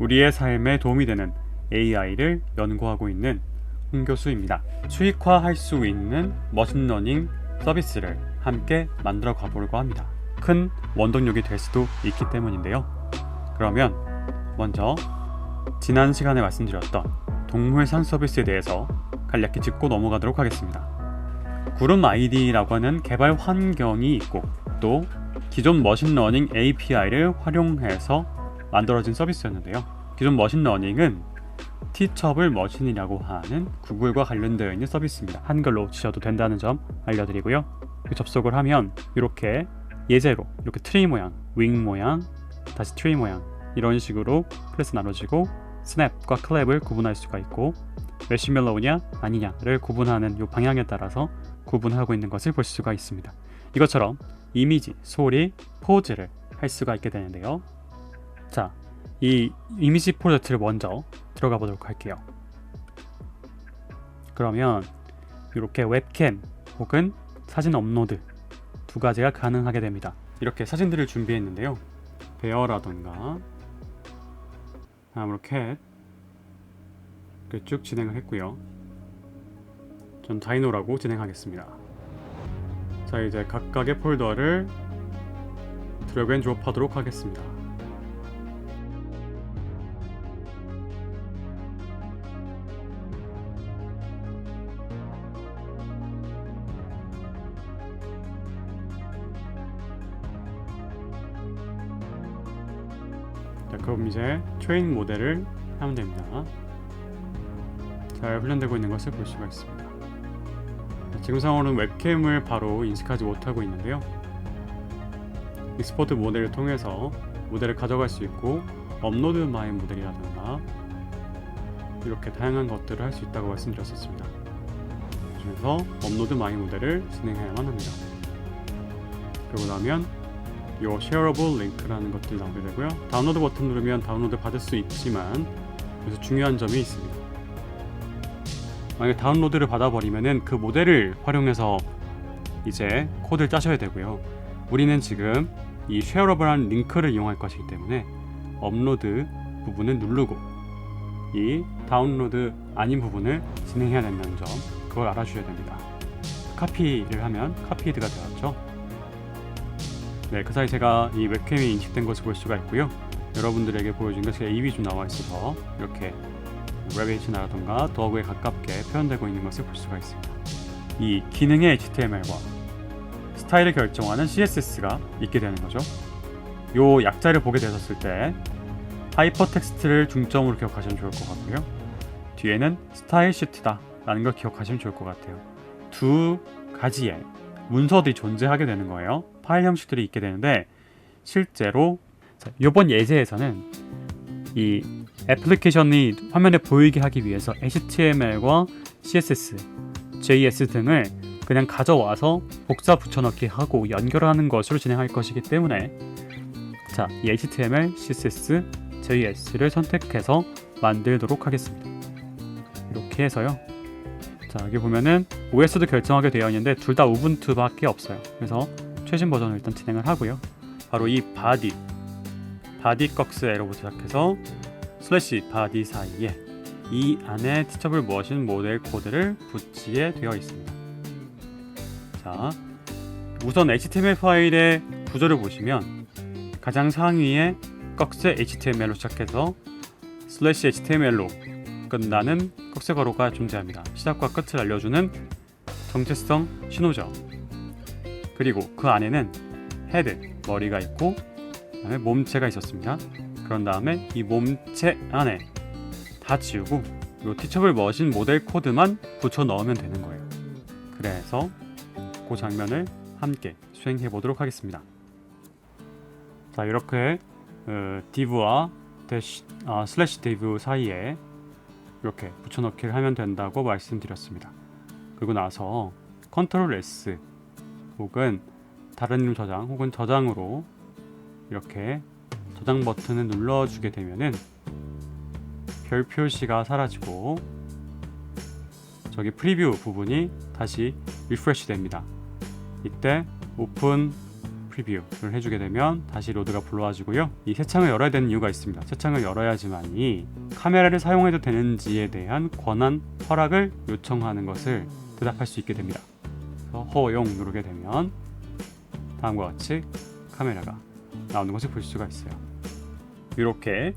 우리의 삶에 도움이 되는 AI를 연구하고 있는 홍 교수입니다. 수익화할 수 있는 머신러닝 서비스를 함께 만들어 가보려고 합니다. 큰 원동력이 될 수도 있기 때문인데요. 그러면 먼저 지난 시간에 말씀드렸던 동물상 서비스에 대해서 간략히 짚고 넘어가도록 하겠습니다. 구름 ID라고 하는 개발 환경이 있고 또 기존 머신러닝 API를 활용해서 만들어진 서비스였는데요. 기존 머신러닝은 티처블 머신이라고 하는 구글과 관련되어 있는 서비스입니다. 한글로 치셔도 된다는 점 알려드리고요. 접속을 하면 이렇게 예제로 이렇게 트리 모양, 윙 모양, 다시 트리 모양 이런 식으로 클래스 나눠지고 스냅과 클랩을 구분할 수가 있고 매시멜로우냐 아니냐를 구분하는 이 방향에 따라서 구분하고 있는 것을 볼 수가 있습니다. 이것처럼 이미지, 소리, 포즈를 할 수가 있게 되는데요. 자, 이 이미지 프로젝트를 먼저 들어가 보도록 할게요. 그러면 이렇게 웹캠 혹은 사진 업로드 두 가지가 가능하게 됩니다. 이렇게 사진들을 준비했는데요. 베어라던가 다음으로 캣 이렇게 쭉 진행을 했고요. 전 다이노라고 진행하겠습니다. 자, 이제 각각의 폴더를 드래그 앤 드롭 하도록 하겠습니다. 자, 그럼 이제 트레인 모델을 하면 됩니다. 잘 훈련되고 있는 것을 볼 수가 있습니다. 자, 지금 상황으로는 웹캠을 바로 인식하지 못하고 있는데요. 익스포트 모델을 통해서 모델을 가져갈 수 있고 업로드 마이 모델이라든가 이렇게 다양한 것들을 할 수 있다고 말씀드렸었습니다. 그래서 업로드 마이 모델을 진행해야만 합니다. 그러고 나면 이 shareable link라는 것들이 나오게 되고요. 다운로드 버튼 누르면 다운로드 받을 수 있지만 여기서 중요한 점이 있습니다. 만약에 다운로드를 받아버리면은 그 모델을 활용해서 이제 코드를 짜셔야 되고요. 우리는 지금 이 shareable한 링크를 이용할 것이기 때문에 업로드 부분을 누르고 이 다운로드 아닌 부분을 진행해야 된다는 점, 그걸 알아주셔야 됩니다. 카피를 하면 카피드가 되었죠. 네, 그 사이 제가 이 웹캠이 인식된 것을 볼 수가 있고요. 여러분들에게 보여준 것이 AV 좀 나와 있어서 이렇게 레베이션이라던가 더그에 가깝게 표현되고 있는 것을 볼 수가 있습니다. 이 기능의 HTML과 스타일을 결정하는 CSS가 있게 되는 거죠. 요 약자를 보게 되셨을 때 하이퍼텍스트를 중점으로 기억하시면 좋을 것 같고요. 뒤에는 스타일 시트다 라는 걸 기억하시면 좋을 것 같아요. 두 가지의 문서들이 존재하게 되는 거예요. 파일 형식들이 있게 되는데 실제로 이번 예제에서는 이 애플리케이션이 화면에 보이게 하기 위해서 HTML과 CSS, JS 등을 그냥 가져와서 복사 붙여넣기 하고 연결하는 것으로 진행할 것이기 때문에 자, 이 HTML, CSS, JS를 선택해서 만들도록 하겠습니다. 이렇게 해서요. 자, 여기 보면은 OS도 결정하게 되어 있는데 둘 다 우분투밖에 없어요. 그래서 최신 버전을 일단 진행을 하고요. 바로 이 바디 꺽스 에러부터 시작해서 슬래시 바디 사이에 이 안에 티처블 머신 모델 코드를 붙이게 되어 있습니다. 자, 우선 HTML 파일의 구조를 보시면 가장 상위에 꺽스 HTML로 시작해서 슬래시 HTML로 끝나는 꺽쇠 괄호가 존재합니다. 시작과 끝을 알려주는 정체성 신호죠. 그리고 그 안에는 헤드, 머리가 있고 그다음에 몸체가 있었습니다. 그런 다음에 이 몸체 안에 다 지우고 이 티처블 머신 모델 코드만 붙여 넣으면 되는 거예요. 그래서 그 장면을 함께 수행해 보도록 하겠습니다. 자, 이렇게 div와 슬래시 div 사이에 이렇게 붙여넣기를 하면 된다고 말씀드렸습니다. 그리고 나서 컨트롤 S 혹은 다른 이름 저장 혹은 저장으로 이렇게 저장 버튼을 눌러주게 되면은 별 표시가 사라지고 저기 프리뷰 부분이 다시 리프레시 됩니다. 이때 오픈 프리뷰를 해주게 되면 다시 로드가 불러와지고요. 이 새 창을 열어야 되는 이유가 있습니다. 새 창을 열어야지만이 카메라를 사용해도 되는지에 대한 권한 허락을 요청하는 것을 대답할 수 있게 됩니다. 그래서 허용 누르게 되면 다음과 같이 카메라가 나오는 것을 볼 수가 있어요. 이렇게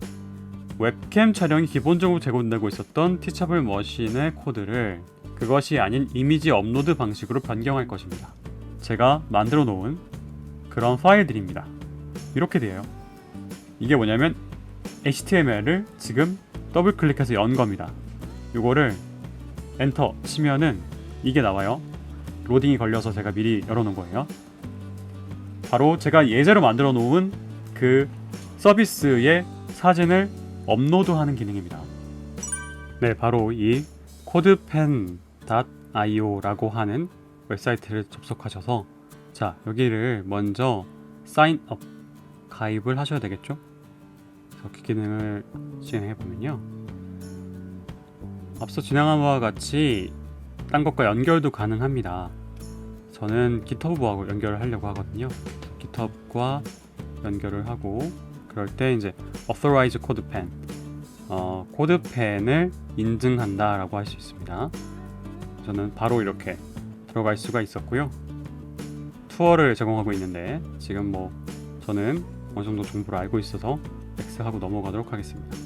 웹캠 촬영이 기본적으로 제공되고 있었던 티처블 머신의 코드를 그것이 아닌 이미지 업로드 방식으로 변경할 것입니다. 제가 만들어 놓은 그런 파일들입니다. 이렇게 돼요. 이게 뭐냐면 HTML을 지금 더블 클릭해서 연 겁니다. 이거를 엔터 치면은 이게 나와요. 로딩이 걸려서 제가 미리 열어놓은 거예요. 바로 제가 예제로 만들어 놓은 그 서비스의 사진을 업로드하는 기능입니다. 네, 바로 이 codepen.io라고 하는 웹사이트를 접속하셔서 자, 여기를 먼저 sign up 가입을 하셔야 되겠죠? 그래서 그 기능을 진행해 보면요. 앞서 진행한 바와 같이 딴 것과 연결도 가능합니다. 저는 GitHub하고 연결을 하려고 하거든요. GitHub과 연결을 하고 그럴 때 이제 authorize codepen 코드펜을 인증한다 라고 할 수 있습니다. 저는 바로 이렇게 들어갈 수가 있었고요. 투어를 제공하고 있는데 지금 뭐 저는 어느 정도 정보를 알고 있어서 X하고 넘어가도록 하겠습니다.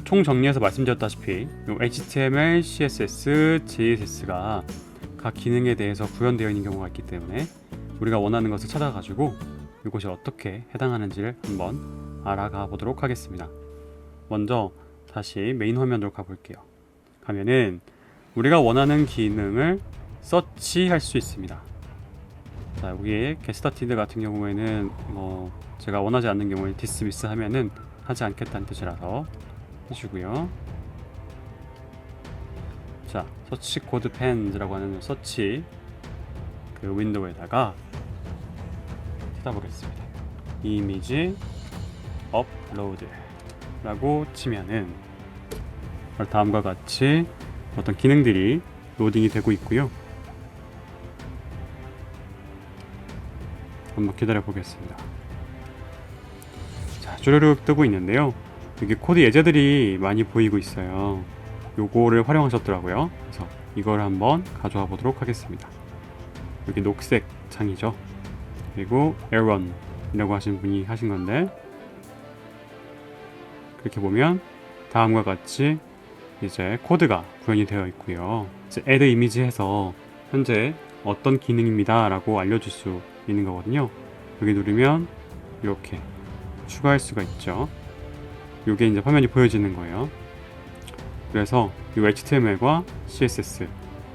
총 정리해서 말씀드렸다시피 HTML, CSS, JSS가 각 기능에 대해서 구현되어 있는 경우가 있기 때문에 우리가 원하는 것을 찾아가지고 이것이 어떻게 해당하는지를 한번 알아가 보도록 하겠습니다. 먼저 다시 메인 화면으로 가볼게요. 가면은 우리가 원하는 기능을 서치할 수 있습니다. 자, 여기에 getStarted 같은 경우에는 뭐 제가 원하지 않는 경우에 dismiss 하면은 하지 않겠다는 뜻이라서 해주고요. 자, 서치 codepen라고 하는 서치 그 윈도우에다가 찾아보겠습니다. 이미지 업로드 라고 치면은 다음과 같이 어떤 기능들이 로딩이 되고 있고요. 한번 기다려 보겠습니다. 자, 주르륵 뜨고 있는데요. 여기 코드 예제들이 많이 보이고 있어요. 요거를 활용하셨더라고요. 그래서 이걸 한번 가져와 보도록 하겠습니다. 여기 녹색 창이죠. 그리고 에런 이라고 하신 분이 하신 건데 그렇게 보면 다음과 같이 이제 코드가 구현이 되어 있고요. 이제 add 이미지 해서 현재 어떤 기능입니다 라고 알려줄 수 있는 거거든요. 여기 누르면 이렇게 추가할 수가 있죠. 이게 이제 화면이 보여지는 거예요. 그래서 이 HTML과 CSS,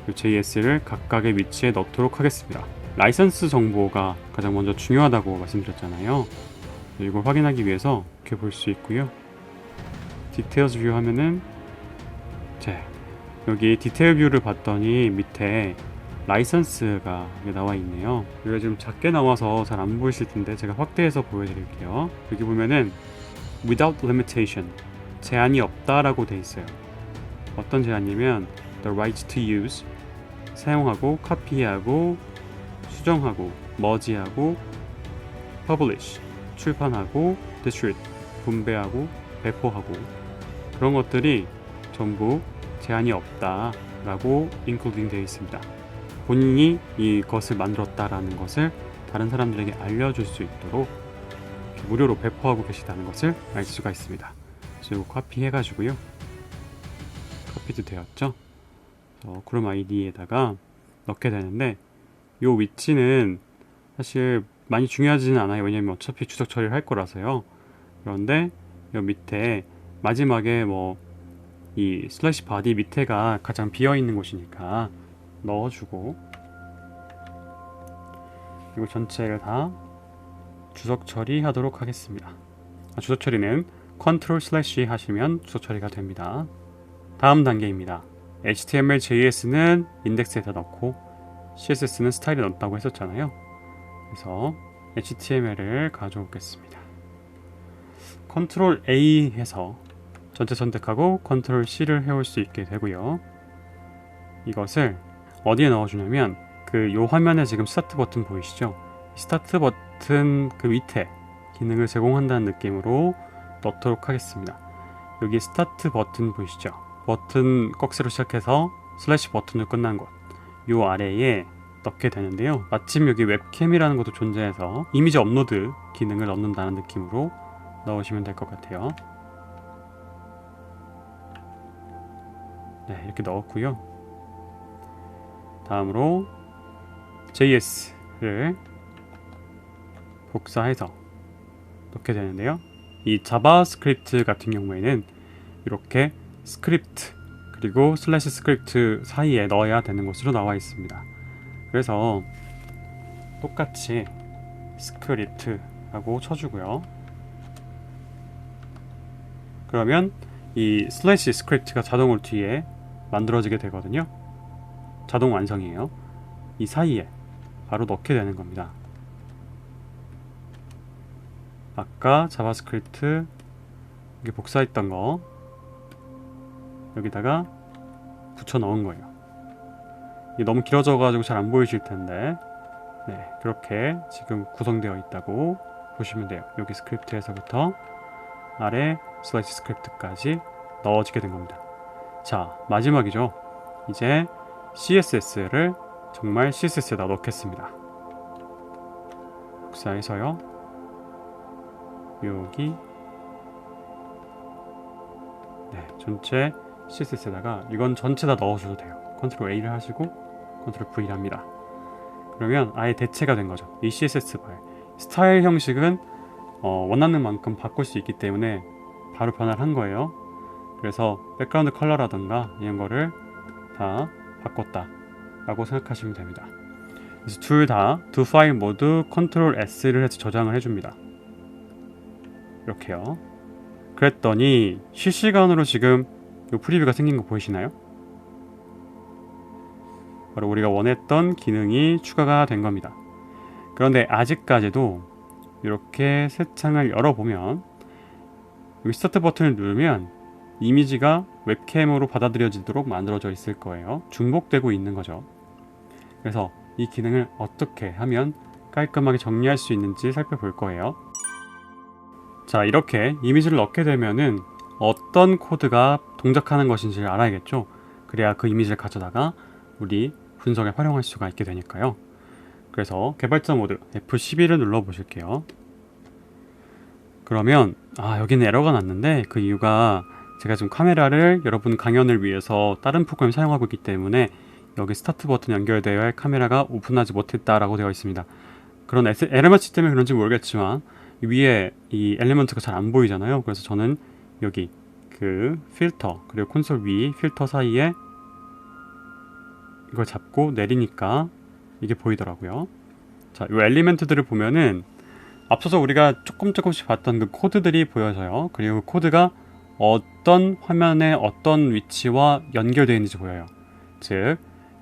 이 JS를 각각의 위치에 넣도록 하겠습니다. 라이선스 정보가 가장 먼저 중요하다고 말씀드렸잖아요. 이걸 확인하기 위해서 이렇게 볼 수 있고요. 디테일즈 뷰 하면은 여기 디테일 뷰를 봤더니 밑에 라이선스가 나와 있네요. 여기가 지금 작게 나와서 잘 안 보이실 텐데 제가 확대해서 보여드릴게요. 여기 보면은 without limitation 제한이 없다라고 돼 있어요. 어떤 제한이면 the right to use 사용하고 카피하고 수정하고 머지하고 publish 출판하고 distribute 분배하고 배포하고 그런 것들이 전부 제한이 없다라고 including 되어 있습니다. 본인이 이것을 만들었다라는 것을 다른 사람들에게 알려줄 수 있도록 무료로 배포하고 계시다는 것을 알 수가 있습니다. 그래서 이거 카피해가지고요. 카피도 되었죠? 크롬 아이디에다가 넣게 되는데 이 위치는 사실 많이 중요하지는 않아요. 왜냐면 어차피 주석 처리를 할 거라서요. 그런데 이 밑에 마지막에 뭐 이 슬래시 바디 밑에가 가장 비어 있는 곳이니까 넣어주고 그리고 전체를 다 주석 처리하도록 하겠습니다. 주석 처리는 컨트롤 슬래시 하시면 주석 처리가 됩니다. 다음 단계입니다. HTML, JS는 인덱스에다 넣고 CSS는 스타일에 넣었다고 했었잖아요. 그래서 HTML을 가져오겠습니다. 컨트롤 A 해서 전체 선택하고 컨트롤 C를 해올 수 있게 되고요. 이것을 어디에 넣어주냐면 요 화면에 지금 스타트 버튼 보이시죠? 스타트 버튼 그 밑에 기능을 제공한다는 느낌으로 넣도록 하겠습니다. 여기 스타트 버튼 보이시죠? 버튼 꺽쇠로 시작해서 슬래시 버튼으로 끝난 곳, 요 아래에 넣게 되는데요. 마침 여기 웹캠이라는 것도 존재해서 이미지 업로드 기능을 넣는다는 느낌으로 넣으시면 될 것 같아요. 네, 이렇게 넣었고요. 다음으로 JS를 복사해서 넣게 되는데요. 이 자바스크립트 같은 경우에는 이렇게 스크립트 그리고 슬래시 스크립트 사이에 넣어야 되는 것으로 나와 있습니다. 그래서 똑같이 스크립트라고 쳐주고요. 그러면 이 슬래시 스크립트가 자동으로 뒤에 만들어지게 되거든요. 자동 완성이에요. 이 사이에 바로 넣게 되는 겁니다. 아까 자바스크립트 여기 복사했던 거 여기다가 붙여 넣은 거예요. 이게 너무 길어져 가지고 잘 안 보이실 텐데, 네, 그렇게 지금 구성되어 있다고 보시면 돼요. 여기 스크립트에서부터 아래 슬래시 스크립트까지 넣어지게 된 겁니다. 자, 마지막이죠. 이제 CSS를 정말 CSS에다 넣겠습니다. 복사해서요. 여기 네, 전체 CSS에다가 이건 전체 다 넣어줘도 돼요. 컨트롤 A를 하시고 컨트롤 V를 합니다. 그러면 아예 대체가 된 거죠. 이 CSS 파일 스타일 형식은 원하는 만큼 바꿀 수 있기 때문에 바로 변화를 한 거예요. 그래서 백그라운드 컬러라든가 이런 거를 다 바꿨다 라고 생각하시면 됩니다. 그래서 두 파일 모두 컨트롤 S를 해서 저장을 해줍니다. 이렇게요. 그랬더니 실시간으로 지금 이 프리뷰가 생긴 거 보이시나요? 바로 우리가 원했던 기능이 추가가 된 겁니다. 그런데 아직까지도 이렇게 새 창을 열어보면 여기 스타트 버튼을 누르면 이미지가 웹캠으로 받아들여지도록 만들어져 있을 거예요. 중복되고 있는 거죠. 그래서 이 기능을 어떻게 하면 깔끔하게 정리할 수 있는지 살펴볼 거예요. 자, 이렇게 이미지를 넣게 되면은 어떤 코드가 동작하는 것인지를 알아야겠죠. 그래야 그 이미지를 가져다가 우리 분석에 활용할 수가 있게 되니까요. 그래서 개발자 모드 F11을 눌러 보실게요. 그러면 여기는 에러가 났는데 그 이유가 제가 지금 카메라를 여러분 강연을 위해서 다른 프로그램을 사용하고 있기 때문에 여기 스타트 버튼 연결되어야 할 카메라가 오픈하지 못했다라고 되어 있습니다. 그런 엘리먼트 때문에 그런지 모르겠지만 위에 이 엘리먼트가 잘 안 보이잖아요. 그래서 저는 여기 그 필터 그리고 콘솔 위 필터 사이에 이걸 잡고 내리니까 이게 보이더라고요. 자, 이 엘리멘트들을 보면은 앞서서 우리가 조금씩 봤던 그 코드들이 보여져요. 그리고 그 코드가 어떤 화면에 어떤 위치와 연결되어 있는지 보여요. 즉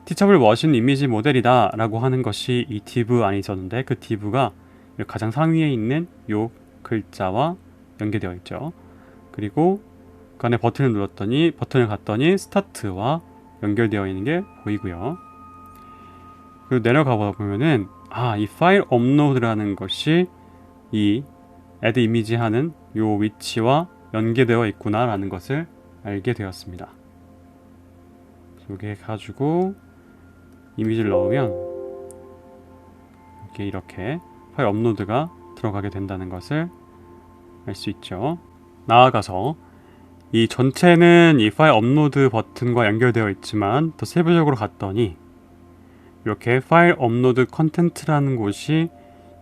티처블 머신 이미지 모델이다 라고 하는 것이 이 div 안에 있었는데 그 div가 가장 상위에 있는 요 글자와 연계되어 있죠. 그리고 그 안에 버튼을 갔더니 스타트와 연결되어 있는 게 보이고요. 그리고 내려가 보면은 이 파일 업로드라는 것이 이 add 이미지 하는 요 위치와 연계되어 있구나 라는 것을 알게 되었습니다. 여기에 가지고 이미지를 넣으면 이렇게 파일 업로드가 들어가게 된다는 것을 알 수 있죠. 나아가서 이 전체는 이 파일 업로드 버튼과 연결되어 있지만 더 세부적으로 갔더니 이렇게 파일 업로드 컨텐트라는 곳이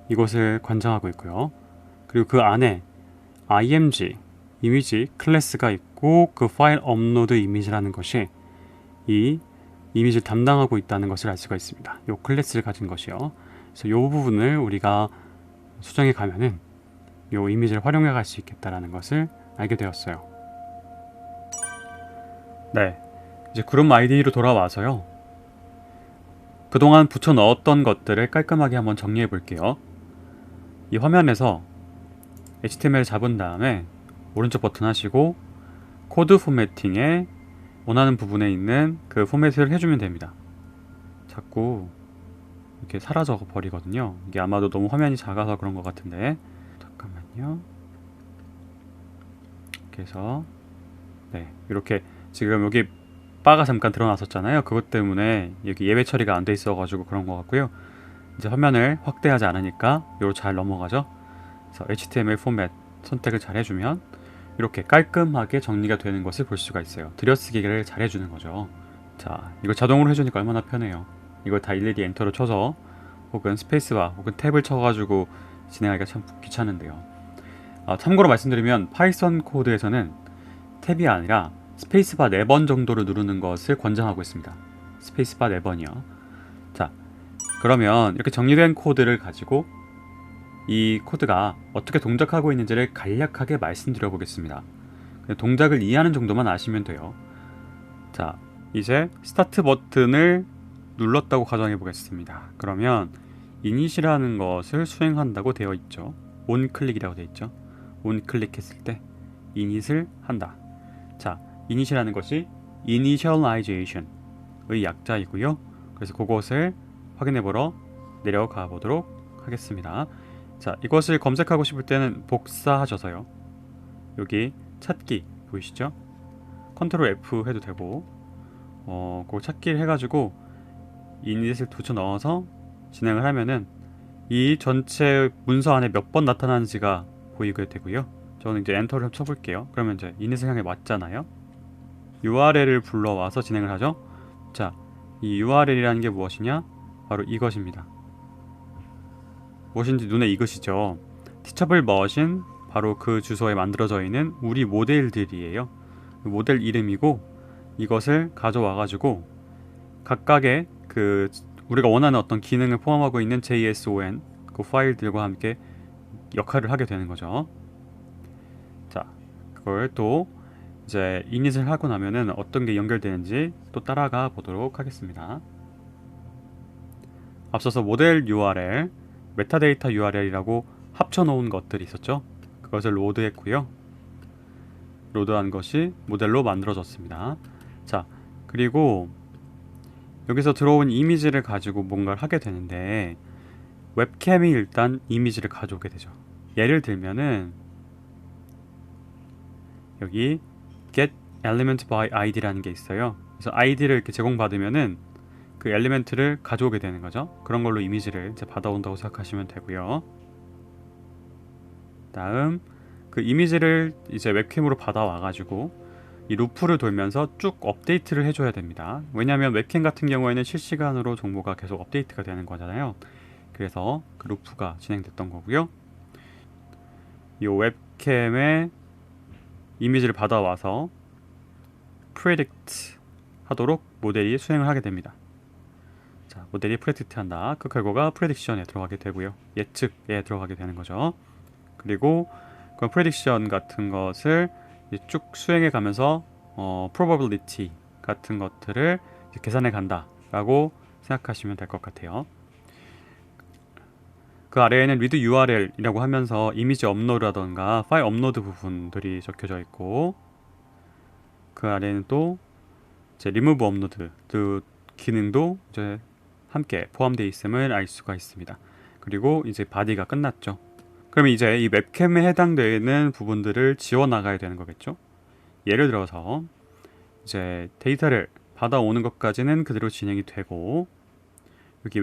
이것을 관장하고 있고요. 그리고 그 안에 img 이미지 클래스가 있고 그 파일 업로드 이미지라는 것이 이 이미지를 담당하고 있다는 것을 알 수가 있습니다. 이 클래스를 가진 것이요. 그래서 이 부분을 우리가 수정해 가면은 이 이미지를 활용해 갈 수 있겠다라는 것을 알게 되었어요. 네, 이제 그룹 아이디로 돌아와서요. 그동안 붙여 넣었던 것들을 깔끔하게 한번 정리해 볼게요. 이 화면에서 HTML 잡은 다음에 오른쪽 버튼 하시고 코드 포매팅에 원하는 부분에 있는 그 포맷을 해주면 됩니다. 자꾸 이렇게 사라져 버리거든요. 이게 아마도 너무 화면이 작아서 그런 것 같은데, 잠깐만요. 이렇게 해서 네, 이렇게 지금 여기 바가 잠깐 드러났었잖아요. 그것 때문에 여기 예외 처리가 안 돼 있어가지고 그런 것 같고요. 이제 화면을 확대하지 않으니까 요로 잘 넘어가죠. 그래서 HTML 포맷 선택을 잘 해주면 이렇게 깔끔하게 정리가 되는 것을 볼 수가 있어요. 들여쓰기를 잘 해주는 거죠. 자, 이거 자동으로 해주니까 얼마나 편해요. 이걸 다 일일이 엔터를 쳐서 혹은 스페이스바 혹은 탭을 쳐가지고 진행하기가 참 귀찮은데요. 참고로 말씀드리면 파이썬 코드에서는 탭이 아니라 스페이스바 4번 정도를 누르는 것을 권장하고 있습니다. 스페이스바 4번이요. 자, 그러면 이렇게 정리된 코드를 가지고 이 코드가 어떻게 동작하고 있는지를 간략하게 말씀드려 보겠습니다. 동작을 이해하는 정도만 아시면 돼요. 자, 이제 스타트 버튼을 눌렀다고 가정해 보겠습니다. 그러면 이닛이라는 것을 수행한다고 되어 있죠. 온클릭이라고 되어 있죠. 온클릭했을 때 이닛을 한다. 자, 이닛이라는 것이 initialization의 약자이고요. 그래서 그것을 확인해 보러 내려가 보도록 하겠습니다. 자, 이것을 검색하고 싶을 때는 복사하셔서요. 여기 찾기 보이시죠? 컨트롤 F 해도 되고, 그 찾기를 해가지고 이닛을 붙여 넣어서 진행을 하면은 이 전체 문서 안에 몇 번 나타나는지가 보이게 되고요. 저는 이제 엔터를 쳐볼게요. 그러면 이제 이닛을 향해 왔잖아요. URL을 불러와서 진행을 하죠. 자, 이 URL이라는 게 무엇이냐? 바로 이것입니다. 무엇인지 눈에 익으시죠? 티처블 머신, 바로 그 주소에 만들어져 있는 우리 모델들이에요. 모델 이름이고, 이것을 가져와 가지고 각각의 그 우리가 원하는 어떤 기능을 포함하고 있는 JSON 그 파일들과 함께 역할을 하게 되는 거죠. 자, 그걸 또 이제 이닛을 하고 나면은 어떤 게 연결되는지 또 따라가 보도록 하겠습니다. 앞서서 모델 URL, 메타데이터 URL이라고 합쳐놓은 것들이 있었죠. 그것을 로드했고요. 로드한 것이 모델로 만들어졌습니다. 자, 그리고 여기서 들어온 이미지를 가지고 뭔가를 하게 되는데 웹캠이 일단 이미지를 가져오게 되죠. 예를 들면은 여기 get element by id라는 게 있어요. 그래서 id를 이렇게 제공받으면은 그 엘리멘트를 가져오게 되는 거죠. 그런 걸로 이미지를 이제 받아온다고 생각하시면 되고요. 다음 그 이미지를 이제 웹캠으로 받아와 가지고 이 루프를 돌면서 쭉 업데이트를 해줘야 됩니다. 왜냐하면 웹캠 같은 경우에는 실시간으로 정보가 계속 업데이트가 되는 거잖아요. 그래서 그 루프가 진행됐던 거고요. 이 웹캠의 이미지를 받아와서 predict 하도록 모델이 수행을 하게 됩니다. 자, 모델이 predict 한다. 그 결과가 prediction에 들어가게 되고요. 예측에 들어가게 되는 거죠. 그리고 그 prediction 같은 것을 쭉 수행해 가면서 probability 같은 것들을 계산해 간다라고 생각하시면 될 것 같아요. 그 아래에는 read URL이라고 하면서 이미지 업로드라던가 파일 업로드 부분들이 적혀져 있고, 그 아래에는 또 이제 remove 업로드 그 기능도 이제 함께 포함되어 있음을 알 수가 있습니다. 그리고 이제 body가 끝났죠. 그러면 이제 이 웹캠에 해당되는 부분들을 지워 나가야 되는 거겠죠. 예를 들어서 이제 데이터를 받아오는 것까지는 그대로 진행이 되고, 여기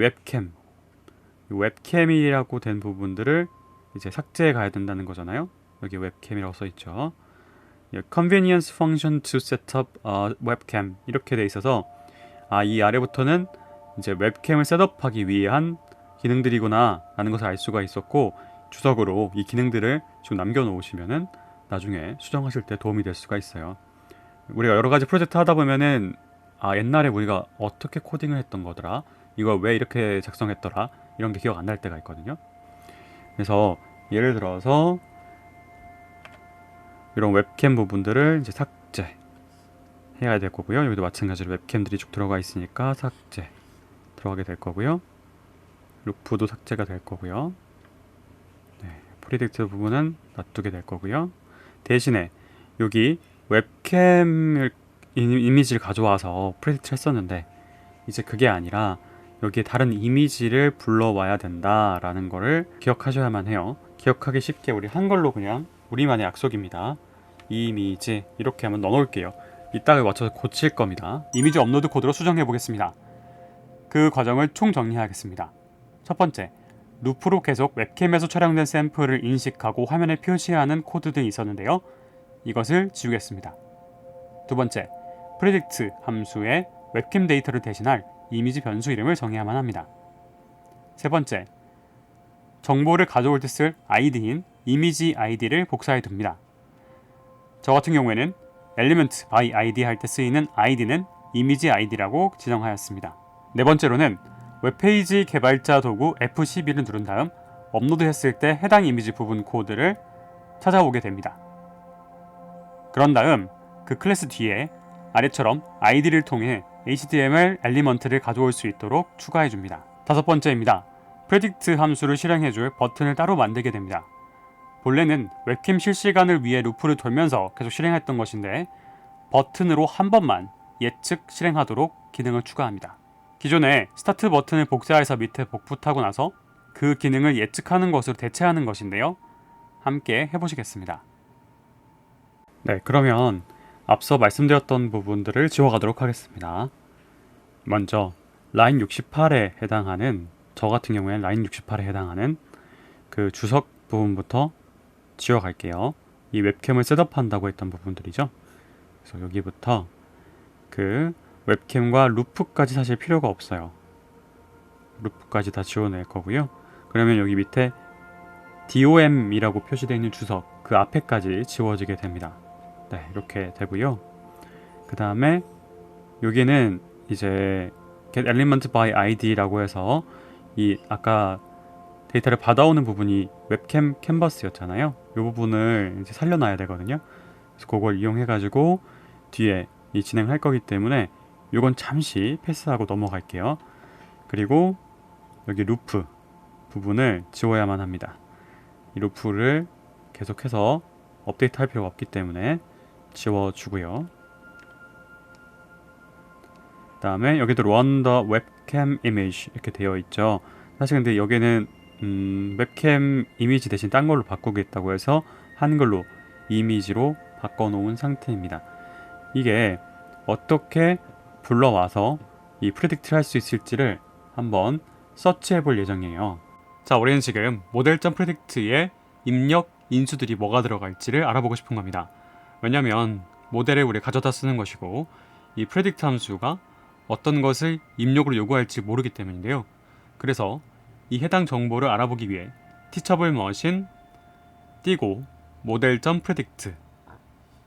웹캠이라고 된 부분들을 이제 삭제해 가야 된다는 거잖아요. 여기 웹캠이라고 써 있죠. convenience function to set up webcam 이렇게 돼 있어서 이 아래부터는 이제 웹캠을 셋업하기 위한 기능들이구나 라는 것을 알 수가 있었고, 주석으로 이 기능들을 좀 남겨 놓으시면은 나중에 수정하실 때 도움이 될 수가 있어요. 우리가 여러 가지 프로젝트 하다 보면은 옛날에 우리가 어떻게 코딩을 했던 거더라, 이거 왜 이렇게 작성했더라, 이런 게 기억 안 날 때가 있거든요. 그래서 예를 들어서 이런 웹캠 부분들을 이제 삭제 해야 될 거고요. 여기도 마찬가지로 웹캠들이 쭉 들어가 있으니까 삭제 들어가게 될 거고요. 루프도 삭제가 될 거고요. 프리딕트 부분은 놔두게 될 거고요. 대신에 여기 웹캠 이미지를 가져와서 프리딕트를 했었는데 이제 그게 아니라 여기에 다른 이미지를 불러와야 된다라는 거를 기억하셔야만 해요. 기억하기 쉽게 우리 한글로 그냥 우리만의 약속입니다. 이미지 이렇게 한번 넣어놓을게요. 이따가 맞춰서 고칠 겁니다. 이미지 업로드 코드로 수정해 보겠습니다. 그 과정을 총 정리하겠습니다. 첫 번째, 루프로 계속 웹캠에서 촬영된 샘플을 인식하고 화면에 표시하는 코드들이 있었는데요. 이것을 지우겠습니다. 두 번째, predict 함수에 웹캠 데이터를 대신할 이미지 변수 이름을 정해야만 합니다. 세 번째, 정보를 가져올 때 쓸 id인 이미지 id를 복사해 둡니다. 저 같은 경우에는 element by id 할 때 쓰이는 id는 이미지 id라고 지정하였습니다. 네 번째로는 웹페이지 개발자 도구 F12를 누른 다음 업로드했을 때 해당 이미지 부분 코드를 찾아오게 됩니다. 그런 다음 그 클래스 뒤에 아래처럼 id를 통해 HTML 엘리먼트를 가져올 수 있도록 추가해 줍니다. 다섯 번째입니다. predict 함수를 실행해줄 버튼을 따로 만들게 됩니다. 본래는 웹캠 실시간을 위해 루프를 돌면서 계속 실행했던 것인데 버튼으로 한 번만 예측 실행하도록 기능을 추가합니다. 기존에 스타트 버튼을 복사해서 밑에 복붙하고 나서 그 기능을 예측하는 것으로 대체하는 것인데요. 함께 해보시겠습니다. 네, 그러면 앞서 말씀드렸던 부분들을 지워가도록 하겠습니다. 먼저 라인 68에 해당하는, 저 같은 경우에는 라인 68에 해당하는 그 주석 부분부터 지워갈게요. 이 웹캠을 셋업한다고 했던 부분들이죠. 그래서 여기부터 그 웹캠과 루프까지 사실 필요가 없어요. 루프까지 다 지워낼 거고요. 그러면 여기 밑에 DOM이라고 표시되어 있는 주석, 그 앞에까지 지워지게 됩니다. 네, 이렇게 되고요. 그 다음에 여기는 이제 get element by id라고 해서 이 아까 데이터를 받아오는 부분이 웹캠 캔버스였잖아요. 이 부분을 이제 살려놔야 되거든요. 그래서 그걸 이용해가지고 뒤에 이 진행할 거기 때문에 이건 잠시 패스하고 넘어갈게요. 그리고 여기 루프 부분을 지워야만 합니다. 이 루프를 계속해서 업데이트 할 필요가 없기 때문에 지워주고요. 그 다음에 여기도 run the webcam image 이렇게 되어 있죠. 사실 근데 여기는 웹캠 이미지 대신 딴 걸로 바꾸겠다고 해서 한글로 이미지로 바꿔놓은 상태입니다. 이게 어떻게 불러와서 이 프레딕트를 할 수 있을지를 한번 서치해 볼 예정이에요. 자, 우리는 지금 model.predict의 입력 인수들이 뭐가 들어갈지를 알아보고 싶은 겁니다. 왜냐면 모델을 우리 가져다 쓰는 것이고 이 predict 함수가 어떤 것을 입력으로 요구할지 모르기 때문인데요. 그래서 이 해당 정보를 알아보기 위해 teachable machine 띄고 model.predict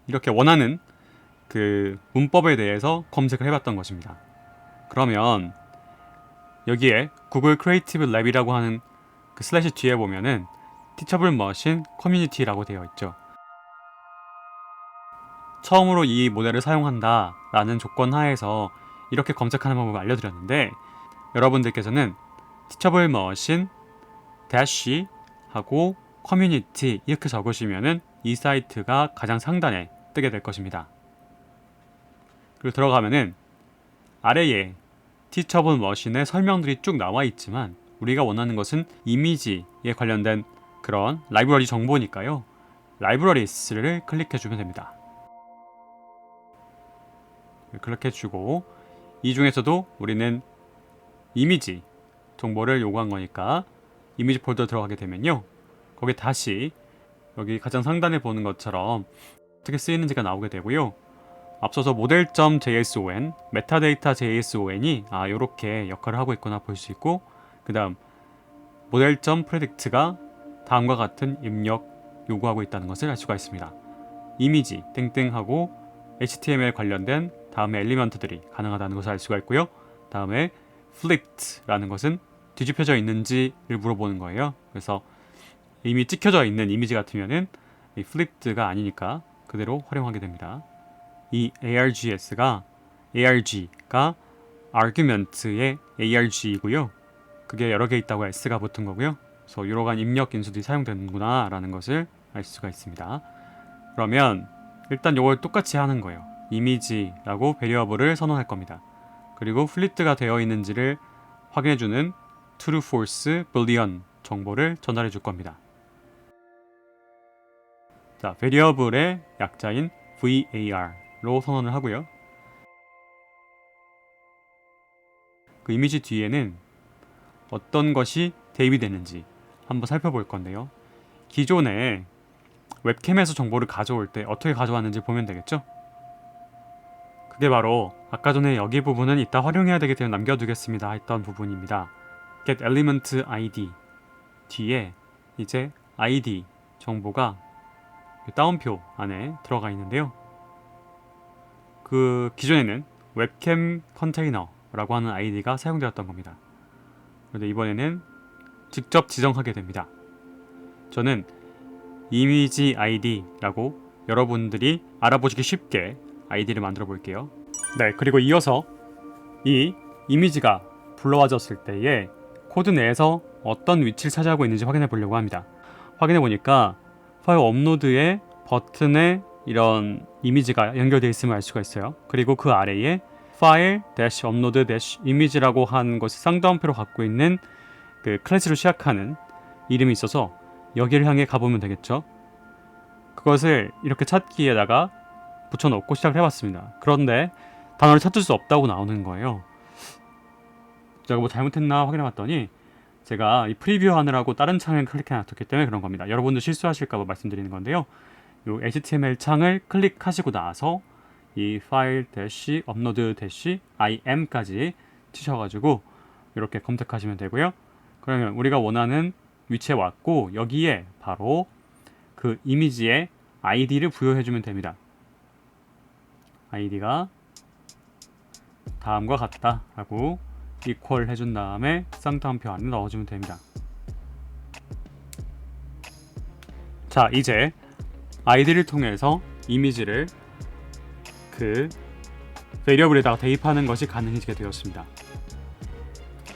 이렇게 원하는 그 문법에 대해서 검색을 해봤던 것입니다. 그러면 여기에 구글 크리에이티브 랩이라고 하는 그 슬래시 뒤에 보면은 teachable machine community라고 되어 있죠. 처음으로 이 모델을 사용한다 라는 조건 하에서 이렇게 검색하는 방법을 알려드렸는데 여러분들께서는 teachable machine dash 하고 community 이렇게 적으시면은 이 사이트가 가장 상단에 뜨게 될 것입니다. 그리고 들어가면은 아래에 teachable machine의 설명들이 쭉 나와 있지만 우리가 원하는 것은 이미지에 관련된 그런 라이브러리 정보니까요. libraries를 클릭해주면 됩니다. 클릭해주고 이 중에서도 우리는 이미지 정보를 요구한 거니까 이미지 폴더 들어가게 되면요. 거기 다시 여기 가장 상단에 보는 것처럼 어떻게 쓰이는지가 나오게 되고요. 앞서서 model.json, metadata JSON이 요렇게 역할을 하고 있거나 볼 수 있고 그 다음 model.predict가 다음과 같은 입력 요구하고 있다는 것을 알 수가 있습니다. 이미지 땡땡하고 HTML 관련된 다음에 엘리먼트들이 가능하다는 것을 알 수가 있고요. 다음에 flipped라는 것은 뒤집혀져 있는지를 물어보는 거예요. 그래서 이미 찍혀져 있는 이미지 같으면은 이 flipped가 아니니까 그대로 활용하게 됩니다. 이 arg가 argument의 arg이고요. 그게 여러 개 있다고 s가 붙은 거고요. 그래서 이러한 입력 인수들이 사용되는구나 라는 것을 알 수가 있습니다. 그러면 일단 이걸 똑같이 하는 거예요. 이미지라고 베리어블을 선언할 겁니다. 그리고 플립드가 되어 있는지를 확인해주는 true, false, boolean 정보를 전달해 줄 겁니다. 자, variable의 약자인 var로 선언을 하고요. 그 이미지 뒤에는 어떤 것이 대입되는지 한번 살펴볼 건데요. 기존에 웹캠에서 정보를 가져올 때 어떻게 가져왔는지 보면 되겠죠? 그게 바로 아까 전에 여기 부분은 이따 활용해야 되기 때문에 남겨두겠습니다 했던 부분입니다. get element id 뒤에 이제 id 정보가 따옴표 안에 들어가 있는데요. 그 기존에는 웹캠 컨테이너라고 하는 아이디가 사용되었던 겁니다. 그런데 이번에는 직접 지정하게 됩니다. 저는 이미지 아이디라고 여러분들이 알아보시기 쉽게 아이디를 만들어 볼게요. 네, 그리고 이어서 이 이미지가 불러와졌을 때에 코드 내에서 어떤 위치를 차지하고 있는지 확인해 보려고 합니다. 확인해 보니까 파일 업로드의 버튼에 이런 이미지가 연결되어 있음을 알 수가 있어요. 그리고 그 아래에 파일 업로드 이미지라고 한 것이 쌍따옴표로 갖고 있는 그 클래스로 시작하는 이름이 있어서 여기를 향해 가보면 되겠죠. 그것을 이렇게 찾기에다가 붙여놓고 시작을 해봤습니다. 그런데 단어를 찾을 수 없다고 나오는 거예요. 제가 뭐 잘못했나 확인해봤더니 제가 이 프리뷰 하느라고 다른 창을 클릭해놨기 때문에 그런 겁니다. 여러분도 실수하실까봐 말씀드리는 건데요. 이 HTML 창을 클릭하시고 나서 이 파일 업로드 im까지 치셔가지고 이렇게 검색하시면 되고요. 그러면 우리가 원하는 위치에 왔고 여기에 바로 그 이미지의 아이디를 부여해주면 됩니다. 아이디가 다음과 같다 라고 이퀄 해준 다음에 쌍따옴표 안에 넣어주면 됩니다. 자, 이제 아이디를 통해서 이미지를 그 베리어블에다가 대입하는 것이 가능해지게 되었습니다.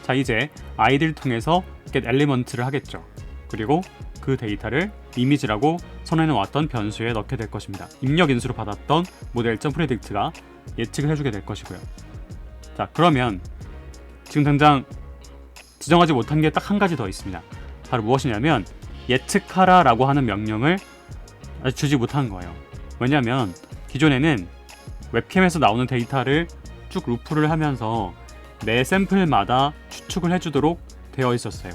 자, 이제 아이디를 통해서 get element를 하겠죠. 그리고 그 데이터를 이미지라고 선언해 놓았던 변수에 넣게 될 것입니다. 입력 인수로 받았던 model.predict가 예측을 해주게 될 것이고요. 자, 그러면 지금 당장 지정하지 못한 게 딱 한 가지 더 있습니다. 바로 무엇이냐면 예측하라 라고 하는 명령을 아직 주지 못한 거예요. 왜냐하면 기존에는 웹캠에서 나오는 데이터를 쭉 루프를 하면서 매 샘플마다 추측을 해주도록 되어 있었어요.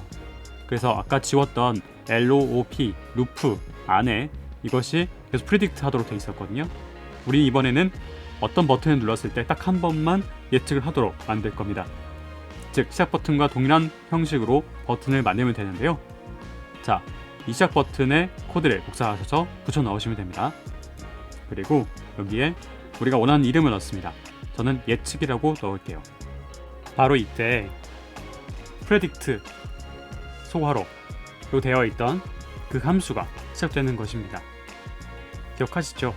그래서 아까 지웠던 loop 루프 안에 이것이 계속 프리딕트 하도록 되어 있었거든요. 우리 이번에는 어떤 버튼을 눌렀을 때 딱 한 번만 예측을 하도록 만들 겁니다. 즉 시작 버튼과 동일한 형식으로 버튼을 만들면 되는데요. 자, 이 시작 버튼에 코드를 복사하셔서 붙여 넣으시면 됩니다. 그리고 여기에 우리가 원하는 이름을 넣습니다. 저는 예측이라고 넣을게요. 바로 이때 predict 소괄호로 되어 있던 그 함수가 시작되는 것입니다. 기억하시죠?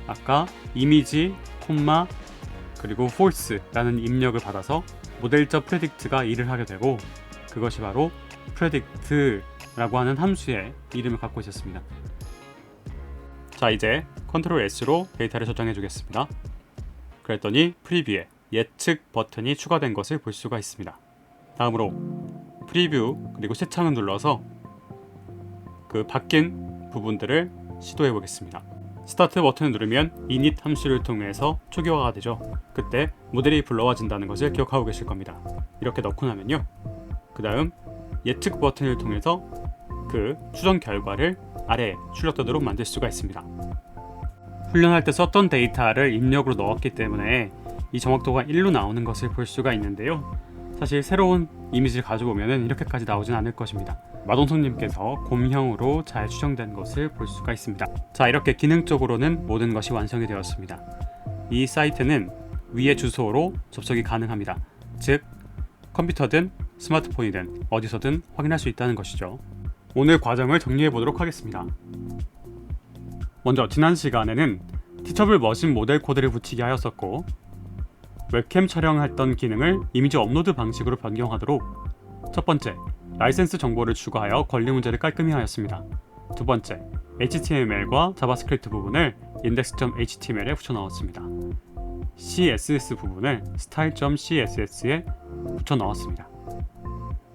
아까 이미지, 콤마, 그리고 false라는 입력을 받아서 model.predict가 일을 하게 되고 그것이 바로 predict라고 하는 함수의 이름을 갖고 있었습니다. 자, 이제 Ctrl S로 데이터를 저장해 주겠습니다. 그랬더니 프리뷰에 예측 버튼이 추가된 것을 볼 수가 있습니다. 다음으로 프리뷰 그리고 새 창을 눌러서 그 바뀐 부분들을 시도해 보겠습니다. 스타트 버튼을 누르면 init 함수를 통해서 초기화가 되죠. 그때 모델이 불러와진다는 것을 기억하고 계실 겁니다. 이렇게 넣고 나면요, 그 다음 예측 버튼을 통해서 그 추정 결과를 아래에 출력되도록 만들 수가 있습니다. 훈련할 때 썼던 데이터를 입력으로 넣었기 때문에 이 정확도가 1로 나오는 것을 볼 수가 있는데요. 사실 새로운 이미지를 가져오면 이렇게까지 나오진 않을 것입니다. 마동석님께서 곰형으로 잘 추정된 것을 볼 수가 있습니다. 자, 이렇게 기능적으로는 모든 것이 완성이 되었습니다. 이 사이트는 위의 주소로 접속이 가능합니다. 즉 컴퓨터든 스마트폰이든 어디서든 확인할 수 있다는 것이죠. 오늘 과정을 정리해 보도록 하겠습니다. 먼저 지난 시간에는 티처블 머신 모델 코드를 붙이게 하였었고, 웹캠 촬영했던 기능을 이미지 업로드 방식으로 변경하도록 첫 번째, 라이센스 정보를 추가하여 권리 문제를 깔끔히 하였습니다. 두 번째, HTML과 자바스크립트 부분을 index.html에 붙여 넣었습니다. CSS 부분을 style.css에 붙여 넣었습니다.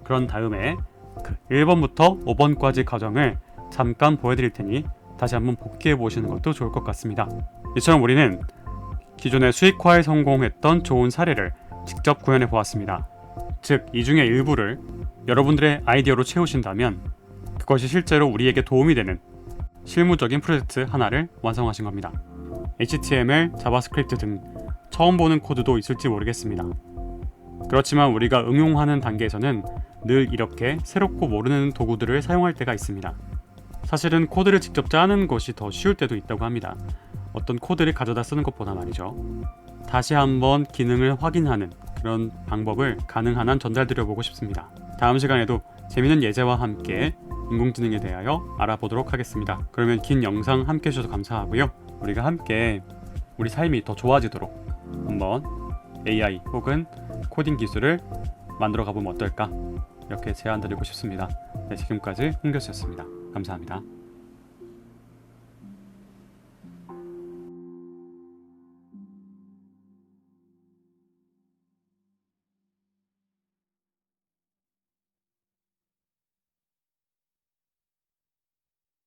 그런 다음에 그 1번부터 5번까지 과정을 잠깐 보여드릴 테니 다시 한번 복기해 보시는 것도 좋을 것 같습니다. 이처럼 우리는 기존의 수익화에 성공했던 좋은 사례를 직접 구현해 보았습니다. 즉, 이 중에 일부를 여러분들의 아이디어로 채우신다면 그것이 실제로 우리에게 도움이 되는 실무적인 프로젝트 하나를 완성하신 겁니다. HTML, 자바스크립트 등 처음 보는 코드도 있을지 모르겠습니다. 그렇지만 우리가 응용하는 단계에서는 늘 이렇게 새롭고 모르는 도구들을 사용할 때가 있습니다. 사실은 코드를 직접 짜는 것이 더 쉬울 때도 있다고 합니다. 어떤 코드를 가져다 쓰는 것보다 말이죠. 다시 한번 기능을 확인하는 그런 방법을 가능한 한 전달드려보고 싶습니다. 다음 시간에도 재미있는 예제와 함께 인공지능에 대하여 알아보도록 하겠습니다. 그러면 긴 영상 함께 해주셔서 감사하고요. 우리가 함께 우리 삶이 더 좋아지도록 한번 AI 혹은 코딩 기술을 만들어 가보면 어떨까? 이렇게 제안 드리고 싶습니다. 네, 지금까지 홍 교수였습니다. 감사합니다.